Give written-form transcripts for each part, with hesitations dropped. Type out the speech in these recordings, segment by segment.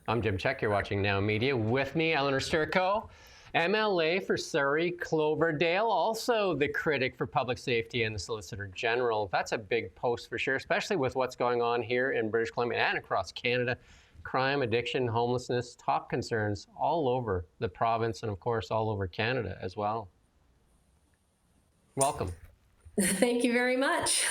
I'm Jim Check. You're watching Now Media. With me, Eleanor Sturko, MLA for Surrey, Cloverdale, also the critic for public safety and the Solicitor General. That's a big post for sure, especially with what's going on here in British Columbia and across Canada. Crime, addiction, homelessness, top concerns all over the province and, of course, all over Canada as well. Welcome. Thank you very much.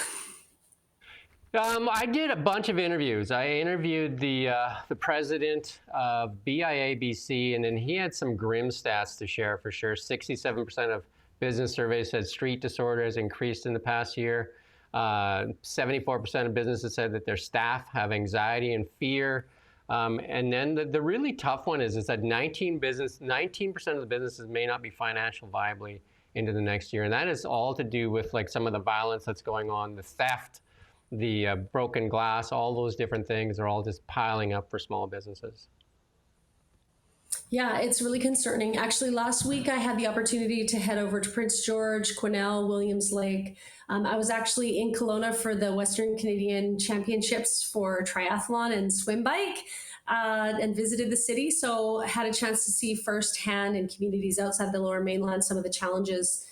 I did a bunch of interviews. I interviewed the president of BIABC, and then he had some grim stats to share for sure. 67% of business surveys said street disorder has increased in the past year. 74% of businesses said that their staff have anxiety and fear. And then the really tough one is that 19% of the businesses may not be financially viable into the next year. And that is all to do with like some of the violence that's going on, the theft, the broken glass, all those different things are all just piling up for small businesses. Yeah, it's really concerning. Actually, last week I had the opportunity to head over to Prince George, Quesnel, Williams Lake. I was actually in Kelowna for the Western Canadian Championships for triathlon and swim bike and visited the city. So I had a chance to see firsthand in communities outside the Lower Mainland some of the challenges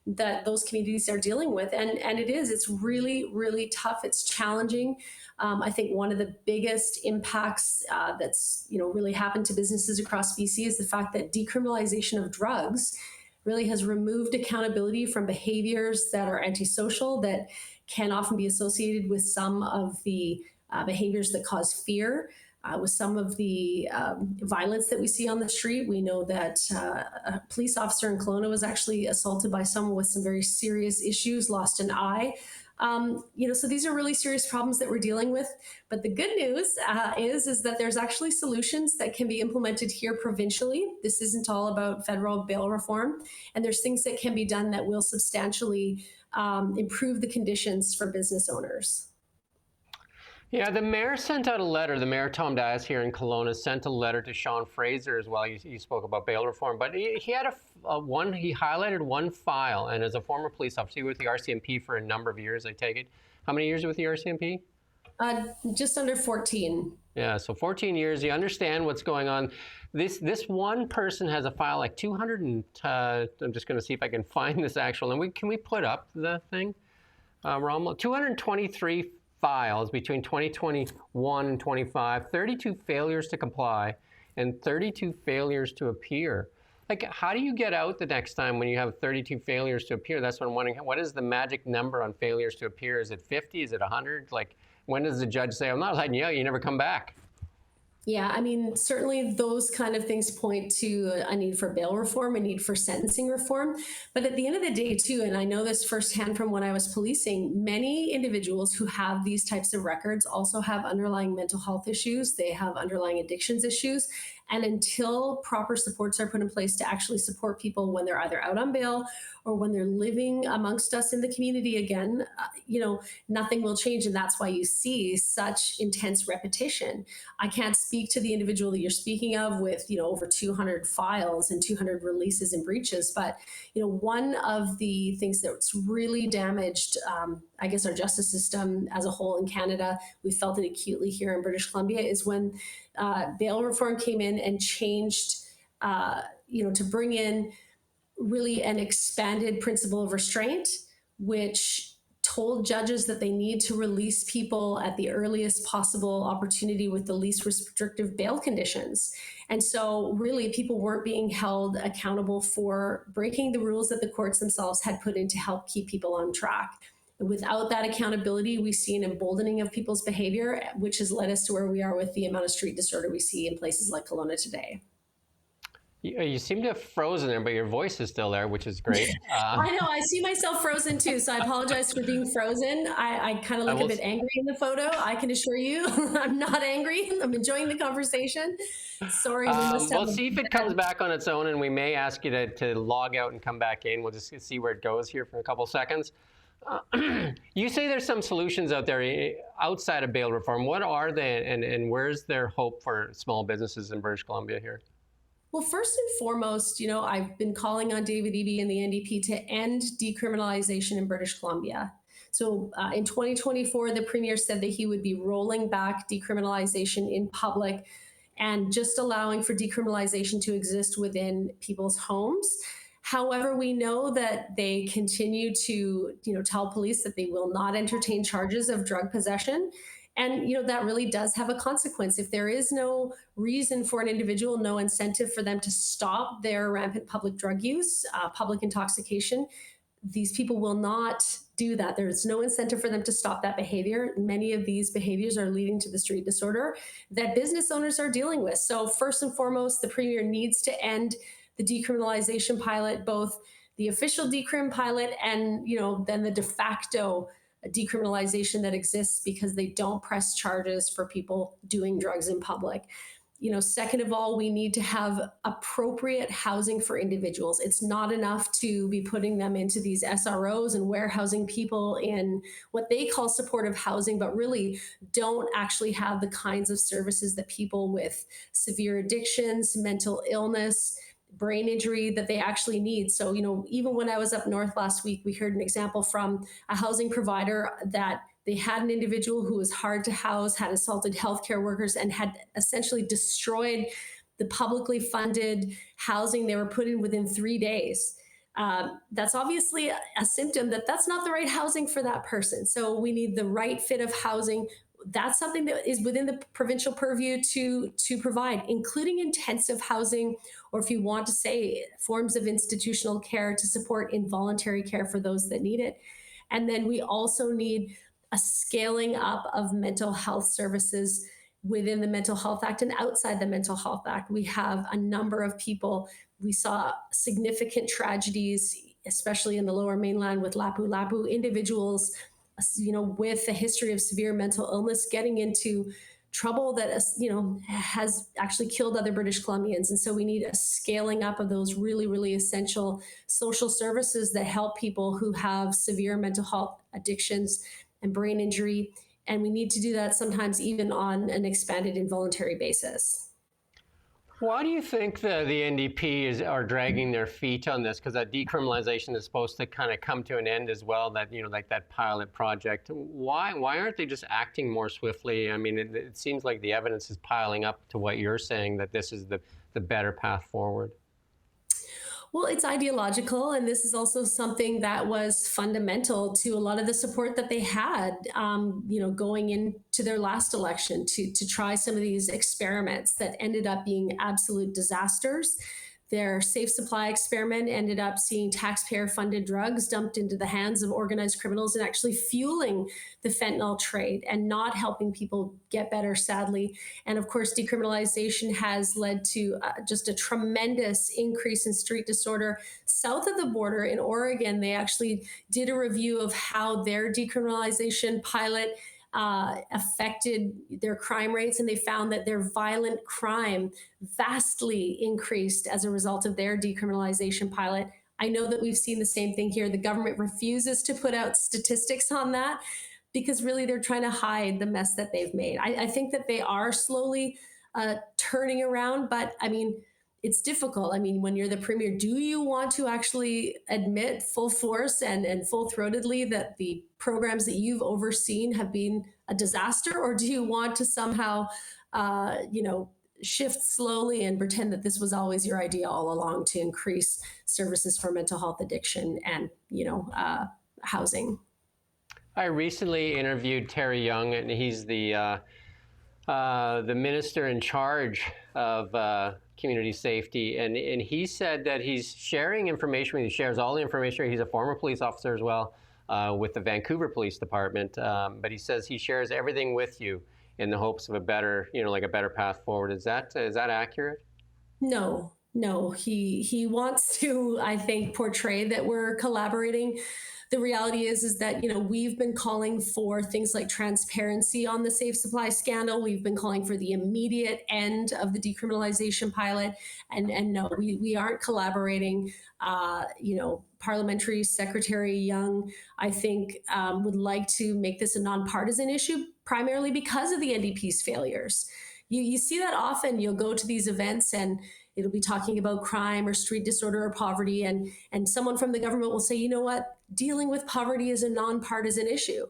that those communities are dealing with. And it's really, really tough. It's challenging. I think one of the biggest impacts that's really happened to businesses across BC is the fact that decriminalization of drugs really has removed accountability from behaviors that are antisocial, that can often be associated with some of the behaviors that cause fear. With some of the violence that we see on the street. We know that a police officer in Kelowna was actually assaulted by someone with some very serious issues, lost an eye. So these are really serious problems that we're dealing with. But the good news is that there's actually solutions that can be implemented here provincially. This isn't all about federal bail reform. And there's things that can be done that will substantially improve the conditions for business owners. Yeah, the mayor sent out a letter. The mayor, Tom Dias, here in Kelowna, sent a letter to Sean Fraser as well. You spoke about bail reform, but he had he highlighted one file, and as a former police officer, he was with the RCMP for a number of years, I take it. How many years with the RCMP? Just under 14. Yeah, so 14 years. You understand what's going on. This one person has a file like 200 and I'm just going to see if I can find this actual. And can we put up the thing, Rommel? 223 files between 2021 and 25, 32 failures to comply, and 32 failures to appear. Like, how do you get out the next time when you have 32 failures to appear? That's what I'm wondering. What is the magic number on failures to appear? Is it 50? Is it 100? Like, when does the judge say, I'm not letting you out, you never come back? Yeah, I mean, certainly those kind of things point to a need for bail reform, a need for sentencing reform. But at the end of the day, too, and I know this firsthand from when I was policing, many individuals who have these types of records also have underlying mental health issues. They have underlying addictions issues. And until proper supports are put in place to actually support people when they're either out on bail or when they're living amongst us in the community again, nothing will change. And that's why you see such intense repetition. I can't speak to the individual that you're speaking of with, over 200 files and 200 releases and breaches. But, one of the things that's really damaged, I guess, our justice system as a whole in Canada, we felt it acutely here in British Columbia, is when bail reform came in and changed, to bring in really an expanded principle of restraint, which told judges that they need to release people at the earliest possible opportunity with the least restrictive bail conditions. And so really people weren't being held accountable for breaking the rules that the courts themselves had put in to help keep people on track. Without that accountability, we see an emboldening of people's behavior, which has led us to where we are with the amount of street disorder we see in places like Kelowna today. You seem to have frozen there, but your voice is still there, which is great. I know, I see myself frozen too, so I apologize for being frozen. I kind of look a bit angry in the photo. I can assure you I'm not angry. I'm enjoying the conversation. Sorry. We'll see if it comes back on its own, and we may ask you to log out and come back in. We'll just see where it goes here for a couple seconds. You say there's some solutions out there outside of bail reform. What are they, and where's their hope for small businesses in British Columbia here? Well, first and foremost, I've been calling on David Eby and the NDP to end decriminalization in British Columbia. So in 2024, the Premier said that he would be rolling back decriminalization in public and just allowing for decriminalization to exist within people's homes. However, we know that they continue to, tell police that they will not entertain charges of drug possession. And, that really does have a consequence. If there is no reason for an individual, no incentive for them to stop their rampant public drug use, public intoxication, these people will not do that. There's no incentive for them to stop that behavior. Many of these behaviors are leading to the street disorder that business owners are dealing with. So first and foremost, the Premier needs to end the decriminalization pilot, both the official decrim pilot and, then the de facto decriminalization that exists because they don't press charges for people doing drugs in public. Second of all, we need to have appropriate housing for individuals. It's not enough to be putting them into these SROs and warehousing people in what they call supportive housing, but really don't actually have the kinds of services that people with severe addictions, mental illness, brain injury that they actually need. So, even when I was up north last week, we heard an example from a housing provider that they had an individual who was hard to house, had assaulted healthcare workers, and had essentially destroyed the publicly funded housing they were put in within 3 days. That's obviously a symptom that that's not the right housing for that person. So we need the right fit of housing. That's something that is within the provincial purview to provide, including intensive housing, or if you want to say forms of institutional care to support involuntary care for those that need it. And then we also need a scaling up of mental health services within the Mental Health Act and outside the Mental Health Act. We have a number of people. We saw significant tragedies, especially in the Lower Mainland with Lapu Lapu, individuals, with a history of severe mental illness getting into trouble that, has actually killed other British Columbians. And so we need a scaling up of those really, really essential social services that help people who have severe mental health addictions and brain injury. And we need to do that sometimes even on an expanded involuntary basis. Why do you think the NDP are dragging their feet on this? Because that decriminalization is supposed to kind of come to an end as well, that, like that pilot project. Why aren't they just acting more swiftly? I mean, it seems like the evidence is piling up to what you're saying, that this is the better path forward. Well, it's ideological, and this is also something that was fundamental to a lot of the support that they had, going into their last election to try some of these experiments that ended up being absolute disasters. Their safe supply experiment ended up seeing taxpayer-funded drugs dumped into the hands of organized criminals and actually fueling the fentanyl trade and not helping people get better, sadly. And of course, decriminalization has led to just a tremendous increase in street disorder. South of the border in Oregon, they actually did a review of how their decriminalization pilot affected their crime rates, and they found that their violent crime vastly increased as a result of their decriminalization pilot. I know that we've seen the same thing here. The government refuses to put out statistics on that because really they're trying to hide the mess that they've made. I think that they are slowly turning around, but I mean, it's difficult. I mean, when you're the Premier, do you want to actually admit full force and full-throatedly that the programs that you've overseen have been a disaster? Or do you want to somehow, shift slowly and pretend that this was always your idea all along to increase services for mental health addiction and, housing? I recently interviewed Terry Young, and he's the minister in charge of community safety, and he said that he's sharing information. He shares all the information. He's a former police officer as well with the Vancouver Police Department, but he says he shares everything with you in the hopes of a better, like a better path forward. Is that accurate? No. He wants to, I think, portray that we're collaborating. The reality is that, we've been calling for things like transparency on the safe supply scandal. We've been calling for the immediate end of the decriminalization pilot. And no, we aren't collaborating. Parliamentary Secretary Young, I think, would like to make this a nonpartisan issue, primarily because of the NDP's failures. You see that often. You'll go to these events and it'll be talking about crime or street disorder or poverty. And someone from the government will say, you know what, dealing with poverty is a nonpartisan issue.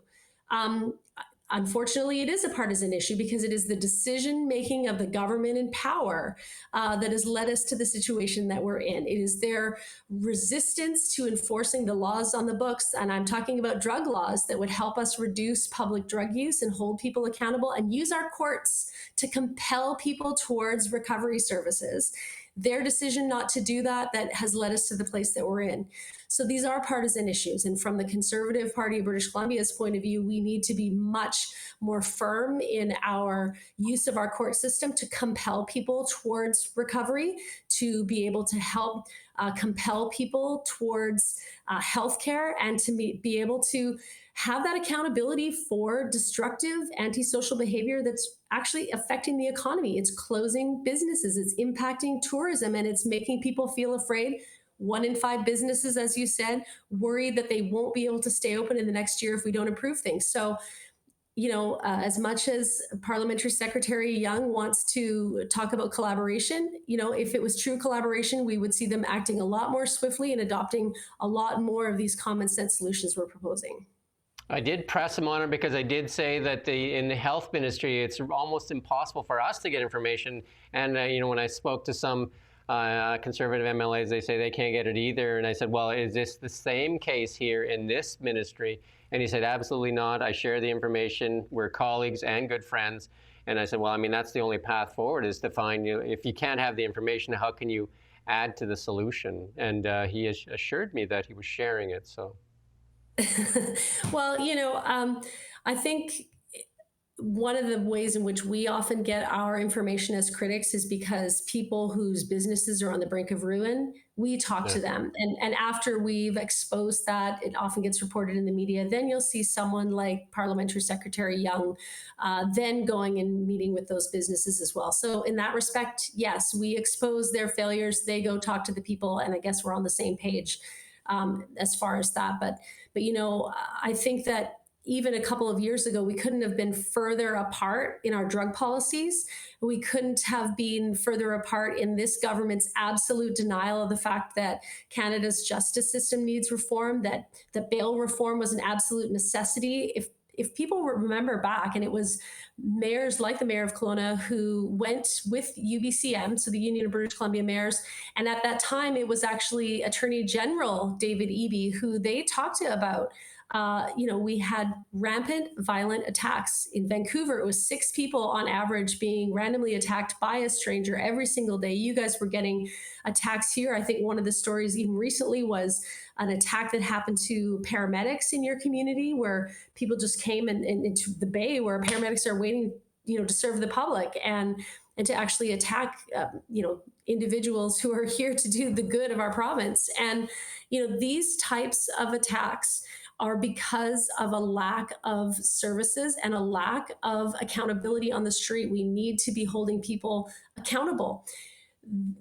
unfortunately, it is a partisan issue because it is the decision making of the government in power that has led us to the situation that we're in. It is their resistance to enforcing the laws on the books, and I'm talking about drug laws that would help us reduce public drug use and hold people accountable and use our courts to compel people towards recovery services. Their decision not to do that has led us to the place that we're in. So these are partisan issues. And from the Conservative Party of British Columbia's point of view, we need to be much more firm in our use of our court system to compel people towards recovery, to be able to help compel people towards healthcare, and to be able to have that accountability for destructive antisocial behavior that's actually affecting the economy. It's closing businesses, it's impacting tourism, and it's making people feel afraid. 1 in 5 businesses, as you said, worried that they won't be able to stay open in the next year if we don't improve things. So, as much as Parliamentary Secretary Young wants to talk about collaboration, if it was true collaboration, we would see them acting a lot more swiftly and adopting a lot more of these common sense solutions we're proposing. I did press him on it because I did say that in the health ministry, it's almost impossible for us to get information. And, when I spoke to some conservative MLAs, they say they can't get it either. And I said, well, is this the same case here in this ministry? And he said, absolutely not. I share the information. We're colleagues and good friends. And I said, well, I mean, that's the only path forward, is to find, if you can't have the information, how can you add to the solution? And he assured me that he was sharing it. So. Well, I think one of the ways in which we often get our information as critics is because people whose businesses are on the brink of ruin, we talk to them. And after we've exposed that, it often gets reported in the media. Then you'll see someone like Parliamentary Secretary Young then going and meeting with those businesses as well. So in that respect, yes, we expose their failures. They go talk to the people. And I guess we're on the same page as far as that. But I think that even a couple of years ago, we couldn't have been further apart in our drug policies. We couldn't have been further apart in this government's absolute denial of the fact that Canada's justice system needs reform, that bail reform was an absolute necessity. If people remember back, and it was mayors like the mayor of Kelowna who went with UBCM, so the Union of British Columbia Mayors, and at that time it was actually Attorney General David Eby who they talked to about. We had rampant violent attacks. In Vancouver, it was 6 people on average being randomly attacked by a stranger every single day. You guys were getting attacks here. I think one of the stories even recently was an attack that happened to paramedics in your community, where people just came into the bay where paramedics are waiting, to serve the public, and to actually attack, individuals who are here to do the good of our province. And, these types of attacks are because of a lack of services and a lack of accountability on the street. We need to be holding people accountable.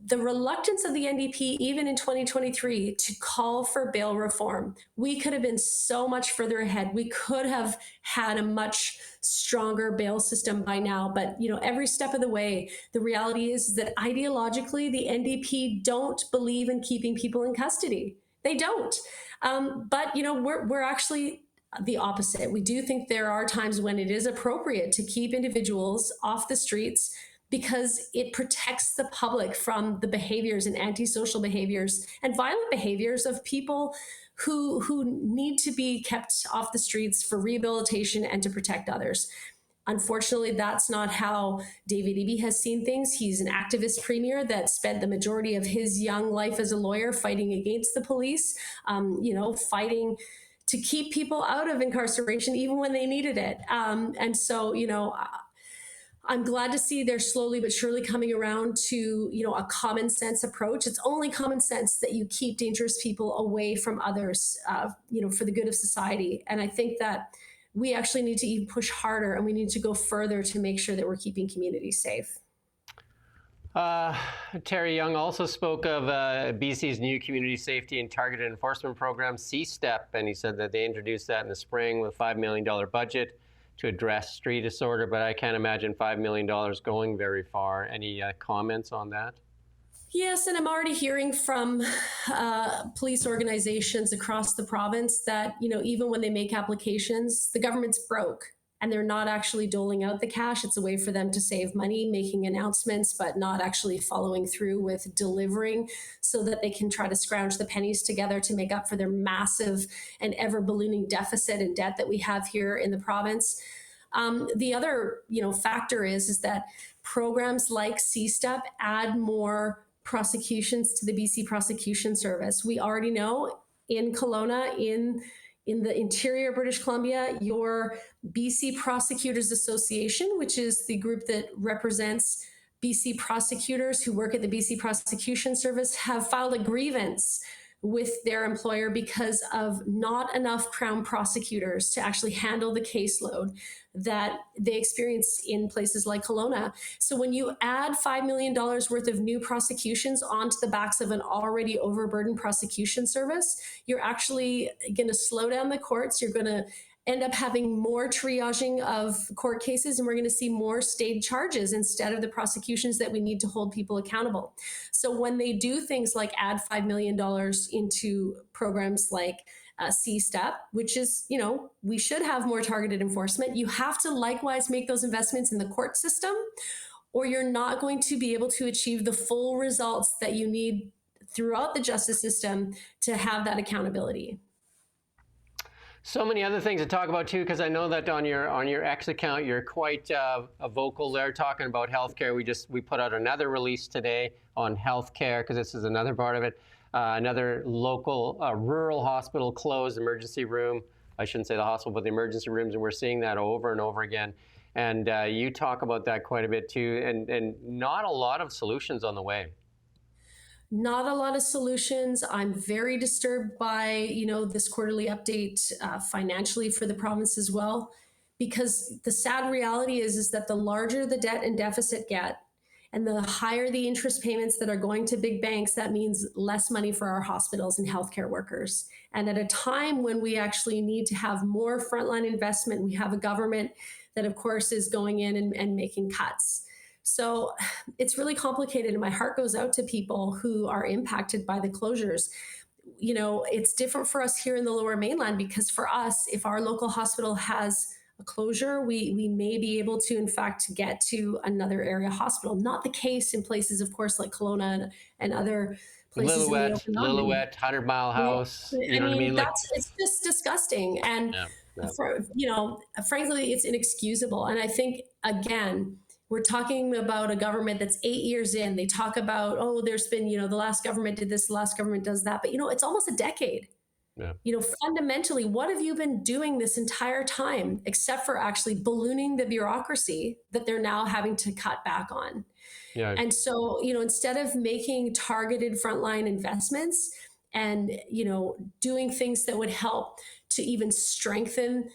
The reluctance of the NDP, even in 2023, to call for bail reform, we could have been so much further ahead. We could have had a much stronger bail system by now. But, every step of the way, the reality is that ideologically, the NDP don't believe in keeping people in custody. They don't. But we're actually the opposite. We do think there are times when it is appropriate to keep individuals off the streets because it protects the public from the behaviors and antisocial behaviors and violent behaviors of people who need to be kept off the streets for rehabilitation and to protect others. Unfortunately, that's not how David Eby has seen things. He's an activist premier that spent the majority of his young life as a lawyer fighting against the police, fighting to keep people out of incarceration even when they needed it. And so, I'm glad to see they're slowly but surely coming around to, a common sense approach. It's only common sense that you keep dangerous people away from others, for the good of society. And I think that we actually need to even push harder, and we need to go further to make sure that we're keeping communities safe. Terry Young also spoke of BC's new community safety and targeted enforcement program, C-STEP, and he said that they introduced that in the spring with a $5 million budget to address street disorder, but I can't imagine $5 million going very far. Any comments on that? Yes, and I'm already hearing from police organizations across the province that, even when they make applications, the government's broke. and they're not actually doling out the cash. It's a way for them to save money, making announcements, but not actually following through with delivering so that they can try to scrounge the pennies together to make up for their massive and ever ballooning deficit and debt that we have here in the province. The other, factor is that programs like C-STEP add more prosecutions to the BC Prosecution Service. We already know in Kelowna, in the interior British Columbia, your BC Prosecutors Association, which is the group that represents BC prosecutors who work at the BC Prosecution Service, have filed a grievance with their employer because of not enough Crown prosecutors to actually handle the caseload that they experience in places like Kelowna. So when you add $5 million worth of new prosecutions onto the backs of an already overburdened prosecution service, you're actually going to slow down the courts. You're going to end up having more triaging of court cases, and we're going to see more stayed charges instead of the prosecutions that we need to hold people accountable. So when they do things like add $5 million into programs like C-STEP, which is, we should have more targeted enforcement, you have to likewise make those investments in the court system, or you're not going to be able to achieve the full results that you need throughout the justice system to have that accountability. So many other things to talk about too, because I know that on your X account you're quite vocal there, talking about healthcare. We put out another release today on healthcare because this is another part of it. Another local rural hospital closed, emergency room. I shouldn't say the hospital, but the emergency rooms, and we're seeing that over and over again. And you talk about that quite a bit too, and not a lot of solutions on the way. Not a lot of solutions. I'm very disturbed by, this quarterly update financially for the province as well, because the sad reality is that the larger the debt and deficit get, and the higher the interest payments that are going to big banks, that means less money for our hospitals and healthcare workers. And at a time when we actually need to have more frontline investment, we have a government that, of course, is going in and making cuts. So it's really complicated, and my heart goes out to people who are impacted by the closures. It's different for us here in the Lower Mainland, because for us, if our local hospital has a closure, we may be able to, in fact, get to another area hospital. Not the case in places, of course, like Kelowna and other places in the Lillooet, 100 Mile House. Yeah, You know what I mean? it's just disgusting. And, frankly, it's inexcusable. And I think, again, we're talking about a government that's 8 years in. They talk about, there's been, the last government did this, the last government does that. But, it's almost a decade. Yeah. Fundamentally, what have you been doing this entire time except for actually ballooning the bureaucracy that they're now having to cut back on? Yeah. And so, instead of making targeted frontline investments and, doing things that would help to even strengthen,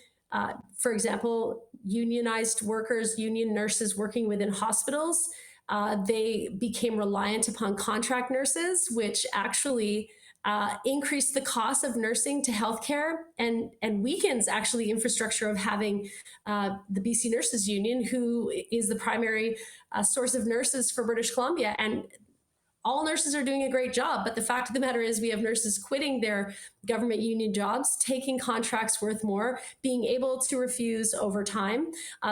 for example, unionized workers, union nurses working within hospitals, they became reliant upon contract nurses, which actually increased the cost of nursing to healthcare and weakens actually infrastructure of having the BC Nurses Union, who is the primary source of nurses for British Columbia. And all nurses are doing a great job, but the fact of the matter is we have nurses quitting their government union jobs, taking contracts worth more, being able to refuse overtime,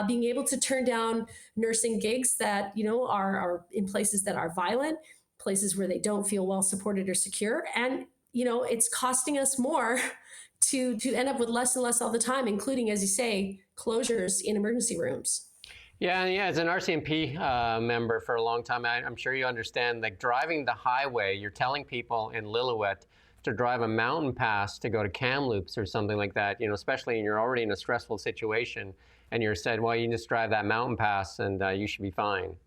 being able to turn down nursing gigs that, are in places that are violent, places where they don't feel well supported or secure. And, it's costing us more to end up with less and less all the time, including, as you say, closures in emergency rooms. Yeah. As an RCMP member for a long time, I'm sure you understand, like driving the highway, you're telling people in Lillooet to drive a mountain pass to go to Kamloops or something like that, especially when you're already in a stressful situation, and you're said, well, you can just drive that mountain pass and you should be fine.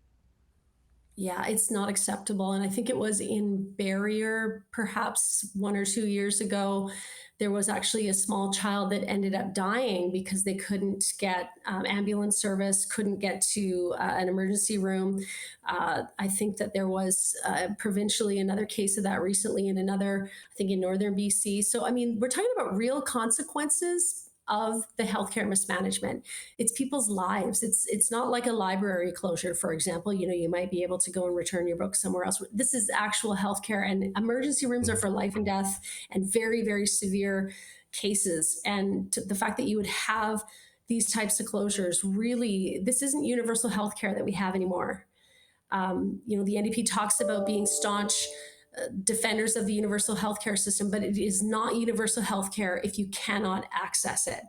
Yeah, it's not acceptable. And I think it was in Barrier, perhaps 1 or 2 years ago, there was actually a small child that ended up dying because they couldn't get ambulance service, couldn't get to an emergency room. I think that there was provincially another case of that recently in another, I think in northern BC. So, we're talking about real consequences of the healthcare mismanagement. It's people's lives. It's not like a library closure, for example. You might be able to go and return your book somewhere else. This is actual healthcare, and emergency rooms are for life and death and very, very severe cases. And the fact that you would have these types of closures really, this isn't universal health care that we have anymore. The NDP talks about being staunch defenders of the universal healthcare system, but it is not universal healthcare if you cannot access it.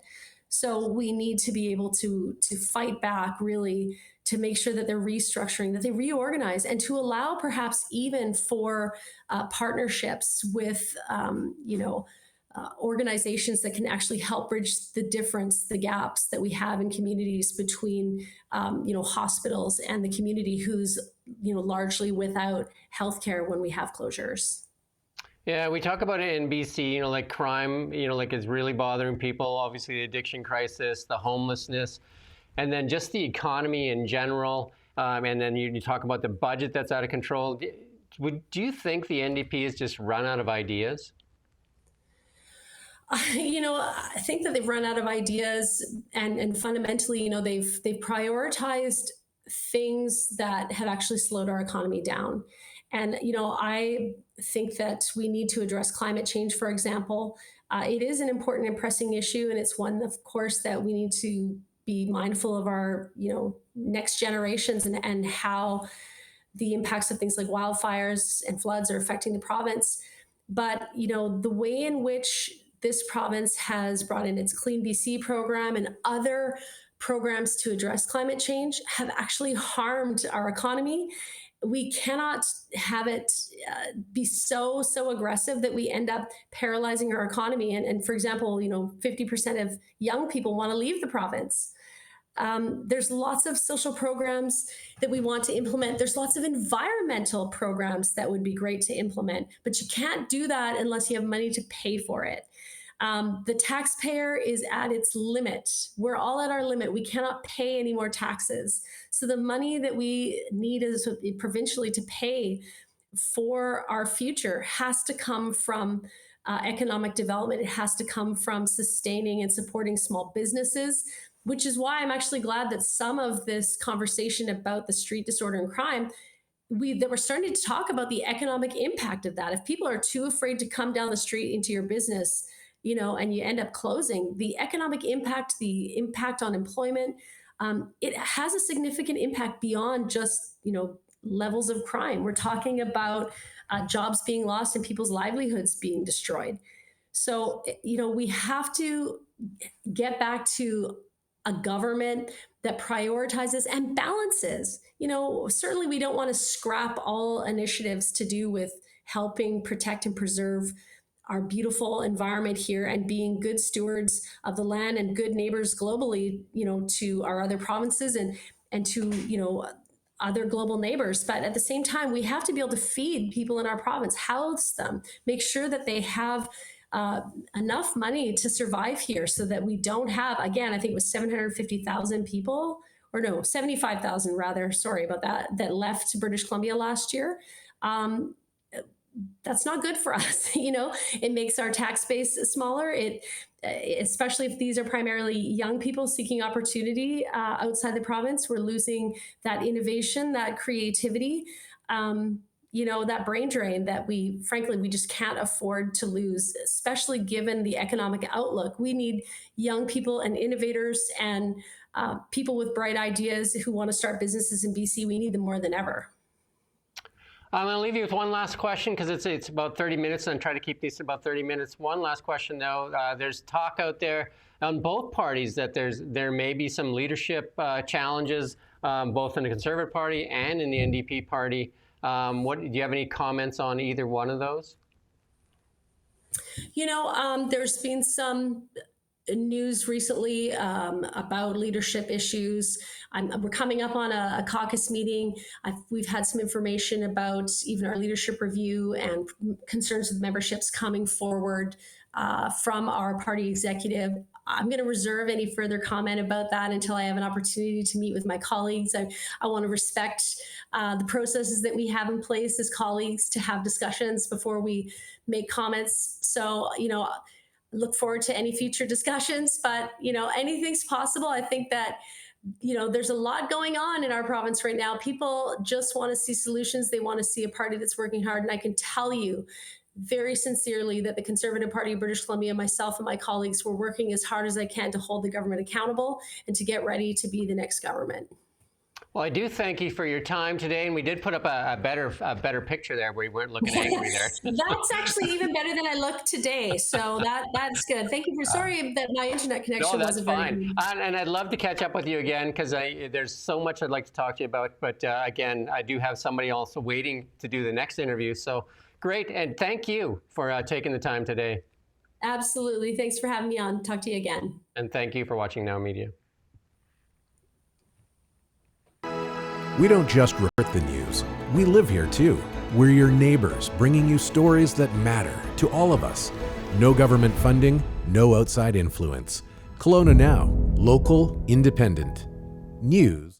So we need to be able to fight back, really, to make sure that they're restructuring, that they reorganize, and to allow perhaps even for partnerships with organizations that can actually help bridge the difference, the gaps that we have in communities between, hospitals and the community who's, largely without healthcare when we have closures. Yeah, we talk about it in BC, like crime, like it's really bothering people. Obviously, the addiction crisis, the homelessness, and then just the economy in general. And then you talk about the budget that's out of control. Do you think the NDP has just run out of ideas? I think that they've run out of ideas, and fundamentally, they've prioritized things that have actually slowed our economy down. And I think that we need to address climate change, for example. It is an important and pressing issue, and it's one, of course, that we need to be mindful of our next generations, and how the impacts of things like wildfires and floods are affecting the province. But the way in which this province has brought in its Clean BC program and other programs to address climate change have actually harmed our economy. We cannot have it be so aggressive that we end up paralyzing our economy. And for example, 50% of young people want to leave the province. There's lots of social programs that we want to implement. There's lots of environmental programs that would be great to implement, but you can't do that unless you have money to pay for it. The taxpayer is at its limit. We're all at our limit. We cannot pay any more taxes. So the money that we need as provincially to pay for our future has to come from economic development. It has to come from sustaining and supporting small businesses, which is why I'm actually glad that some of this conversation about the street disorder and crime, that we're starting to talk about the economic impact of that. If people are too afraid to come down the street into your business, and you end up closing, the economic impact, the impact on employment, it has a significant impact beyond just, levels of crime. We're talking about jobs being lost and people's livelihoods being destroyed. So, we have to get back to a government that prioritizes and balances. Certainly we don't want to scrap all initiatives to do with helping protect and preserve our beautiful environment here and being good stewards of the land and good neighbors globally, to our other provinces and to, other global neighbors. But at the same time, we have to be able to feed people in our province, house them, make sure that they have enough money to survive here, so that we don't have, again, I think it was 750,000 people, or no, 75,000 rather, sorry about that left British Columbia last year. That's not good for us. It makes our tax base smaller. Especially if these are primarily young people seeking opportunity outside the province, we're losing that innovation, that creativity, that brain drain that we just can't afford to lose, especially given the economic outlook. We need young people and innovators and people with bright ideas who want to start businesses in BC. We need them more than ever. I'm going to leave you with one last question, because it's about 30 minutes, and try to keep these about 30 minutes. One last question, though. There's talk out there on both parties that there may be some leadership challenges, both in the Conservative Party and in the NDP Party. Do you have any comments on either one of those? There's been some news recently about leadership issues. We're coming up on a caucus meeting. We've had some information about even our leadership review and concerns with memberships coming forward from our party executive. I'm going to reserve any further comment about that until I have an opportunity to meet with my colleagues. I want to respect the processes that we have in place as colleagues to have discussions before we make comments. So, look forward to any future discussions, but anything's possible. I think that there's a lot going on in our province right now. People just want to see solutions. They want to see a party that's working hard, and I can tell you very sincerely that the Conservative Party of British Columbia, myself and my colleagues, were working as hard as I can to hold the government accountable and to get ready to be the next government. Well, I do thank you for your time today, and we did put up a better picture there where you weren't looking angry there. That's actually even better than I look today, so that's good. Thank you for. Sorry that my internet connection No, that's wasn't very fine. good. And I'd love to catch up with you again because there's so much I'd like to talk to you about. But again, I do have somebody also waiting to do the next interview. So great, and thank you for taking the time today. Absolutely. Thanks for having me on. Talk to you again. And thank you for watching Now Media. We don't just report the news, we live here too. We're your neighbors, bringing you stories that matter to all of us. No government funding, no outside influence. Kelowna Now, local, independent. News.